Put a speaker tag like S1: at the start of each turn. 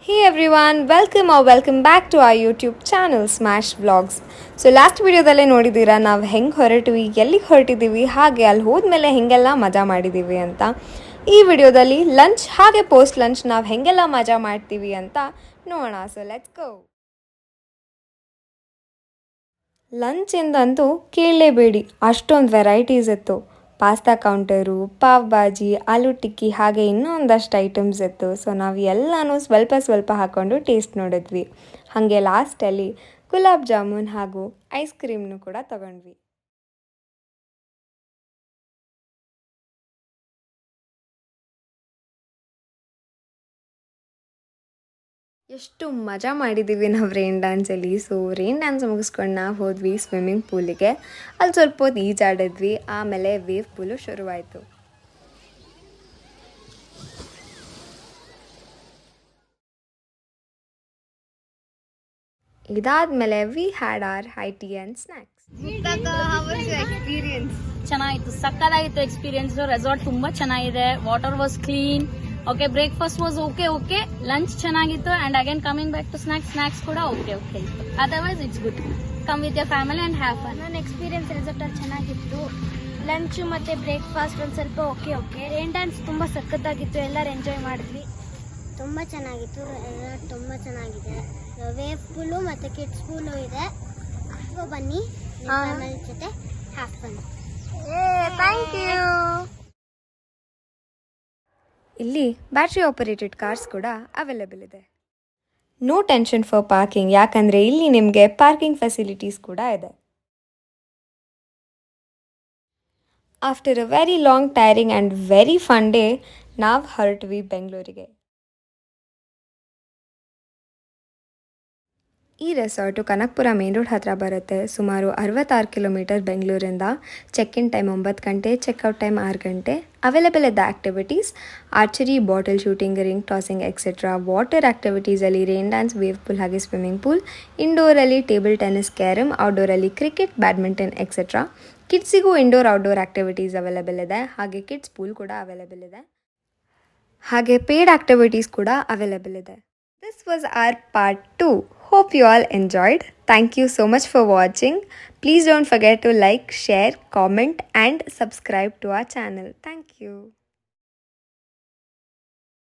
S1: Hey everyone, welcome back to our YouTube channel Smash Vlogs. So last ವಿಡಿಯೋದಲ್ಲೇ ನೋಡಿದ್ದೀರಾ ನಾವು ಹೆಂಗೆ ಹೊರಟಿವಿ, ಎಲ್ಲಿಗೆ ಹೊರಟಿದ್ದೀವಿ, ಹಾಗೆ ಅಲ್ಲಿ ಹೋದ್ಮೇಲೆ ಹೆಂಗೆಲ್ಲ ಮಜಾ ಮಾಡಿದ್ದೀವಿ ಅಂತ. ಈ ವಿಡಿಯೋದಲ್ಲಿ ಲಂಚ್ ಹಾಗೆ ಪೋಸ್ಟ್ ಲಂಚ್ ನಾವು ಹೆಂಗೆಲ್ಲ ಮಜಾ ಮಾಡ್ತೀವಿ ಅಂತ ನೋಡೋಣ. So let's go. ಲಂಚಿಂದಂತೂ ಕೇಳಲೇಬೇಡಿ, ಅಷ್ಟೊಂದು ವೆರೈಟೀಸ್ ಇತ್ತು. ಪಾಸ್ತಾ ಕೌಂಟರು, ಪಾವ್ ಭಾಜಿ, ಆಲೂ ಟಿಕ್ಕಿ ಹಾಗೆ ಇನ್ನೂ ಒಂದಷ್ಟು ಐಟಮ್ಸ್ ಇತ್ತು. ಸೊ ನಾವು ಎಲ್ಲನೂ ಸ್ವಲ್ಪ ಸ್ವಲ್ಪ ಹಾಕ್ಕೊಂಡು ಟೇಸ್ಟ್ ನೋಡಿದ್ವಿ. ಹಾಗೆ ಲಾಸ್ಟಲ್ಲಿ ಗುಲಾಬ್ ಜಾಮೂನ್ ಹಾಗೂ ಐಸ್ ಕ್ರೀಮ್ನು ಕೂಡ ತಗೊಂಡ್ವಿ. ಎಷ್ಟು ಮಜಾ ಮಾಡಿದ್ದೀವಿ ನಾವು ರೈನ್ ಡ್ಯಾನ್ಸಲ್ಲಿ. ಸೊ ರೈನ್ ಡ್ಯಾನ್ಸ್ ಮುಗಿಸ್ಕೊಂಡು ನಾವು ಹೋದ್ವಿ ಸ್ವಿಮ್ಮಿಂಗ್ ಪೂಲಿಗೆ. ಅಲ್ಲಿ ಸ್ವಲ್ಪ ಹೊತ್ತು ಈಜಾಡಿದ್ವಿ, ಆಮೇಲೆ ವೇವ್ ಪೂಲು ಶುರುವಾಯಿತು. ಇದಾದ್ಮೇಲೆ we had our high tea and snacks. Experience
S2: ಚೆನ್ನಾಗಿತ್ತು, ಸಕ್ಕದಾಗಿತ್ತು ಎಕ್ಸ್ಪೀರಿಯನ್ಸ್. ರೆಸಾರ್ಟ್ ತುಂಬಾ ಚೆನ್ನಾಗಿದೆ, water was clean. Okay, breakfast was okay, lunch ಚೆನ್ನಾಗಿತ್ತು. And again coming back to snacks ಕೂಡ ಓಕೆ ಇತ್ತು. Otherwise it's good. Come with your family and have fun.
S3: ನನ್ನ experience resort ಅಲ್ಲಿ ಚೆನ್ನಾಗಿತ್ತು. ಲಂಚ್ ಮತ್ತೆ ಬ್ರೇಕ್ಫಾಸ್ಟ್ ಒಂದು ಸ್ವಲ್ಪ ಓಕೆ. ರೈನ್ ಡ್ಯಾನ್ಸ್ ತುಂಬಾ ಸಖತ್ತಾಗಿತ್ತು, ಎಲ್ಲರೂ ಎಂಜಾಯ್ ಮಾಡಿದ್ವಿ. ತುಂಬ ಚೆನ್ನಾಗಿತ್ತು, ರೆಸಾರ್ಟ್ ತುಂಬ ಚೆನ್ನಾಗಿದೆ. ವೇವ್ ಪೂಲು ಮತ್ತು ಕಿಡ್ಸ್ ಪೂಲು ಇದೆ. ಸೊ ಬನ್ನಿ ಫ್ಯಾಮಿಲಿ ಜೊತೆ ಹ್ಯಾವ್ ಫನ್.
S1: Thank you. ಇಲ್ಲಿ ಬ್ಯಾಟ್ರಿ ಆಪರೇಟೆಡ್ ಕಾರ್ಸ್ ಕೂಡ ಅವೈಲೇಬಲ್ ಇದೆ. ನೋ ಟೆನ್ಷನ್ ಫಾರ್ ಪಾರ್ಕಿಂಗ್, ಯಾಕಂದರೆ ಇಲ್ಲಿ ನಿಮಗೆ ಪಾರ್ಕಿಂಗ್ ಫೆಸಿಲಿಟೀಸ್ ಕೂಡ ಇದೆ. After a very long tiring and very fun day ನಾವು ಹೊರಟ್ವಿ ಬೆಂಗಳೂರಿಗೆ. ಈ ರೆಸಾರ್ಟು ಕನಕಪುರ ಮೇನ್ ರೋಡ್ ಹತ್ತಿರ ಬರುತ್ತೆ. ಸುಮಾರು 66 ಕಿಲೋಮೀಟರ್ ಬೆಂಗಳೂರಿಂದ. ಚೆಕ್ ಇನ್ ಟೈಮ್ 9 ಗಂಟೆ, ಚೆಕ್ಔಟ್ ಟೈಮ್ 6 ಗಂಟೆ. ಅವೈಲೇಬಲ್ ಇದ್ದ activities archery, bottle shooting, ring tossing etcetera. Water ಆ್ಯಕ್ಟಿವಿಟೀಸಲ್ಲಿ ರೈನ್ ಡ್ಯಾನ್ಸ್, ವೇವ್ ಪೂಲ್ ಹಾಗೆ ಸ್ವಿಮ್ಮಿಂಗ್ ಪೂಲ್. ಇಂಡೋರಲ್ಲಿ ಟೇಬಲ್ ಟೆನ್ನಿಸ್, ಕ್ಯಾರಮ್. ಔಟ್ಡೋರಲ್ಲಿ ಕ್ರಿಕೆಟ್, ಬ್ಯಾಡ್ಮಿಂಟನ್ ಎಕ್ಸೆಟ್ರಾ. ಕಿಡ್ಸಿಗೂ ಇಂಡೋರ್ ಔಟ್ಡೋರ್ ಆ್ಯಕ್ಟಿವಿಟೀಸ್ ಅವೈಲೇಬಲ್ ಇದೆ, ಹಾಗೆ ಕಿಡ್ಸ್ ಪೂಲ್ ಕೂಡ ಅವೈಲೇಬಲ್ ಇದೆ. ಹಾಗೆ ಪೇಯ್ಡ್ ಆ್ಯಕ್ಟಿವಿಟೀಸ್ ಕೂಡ ಅವೈಲೇಬಲ್ ಇದೆ. This was our part 2. Hope you all enjoyed. Thank you so much for watching. Please don't forget to like, share, comment and subscribe to our channel. Thank you.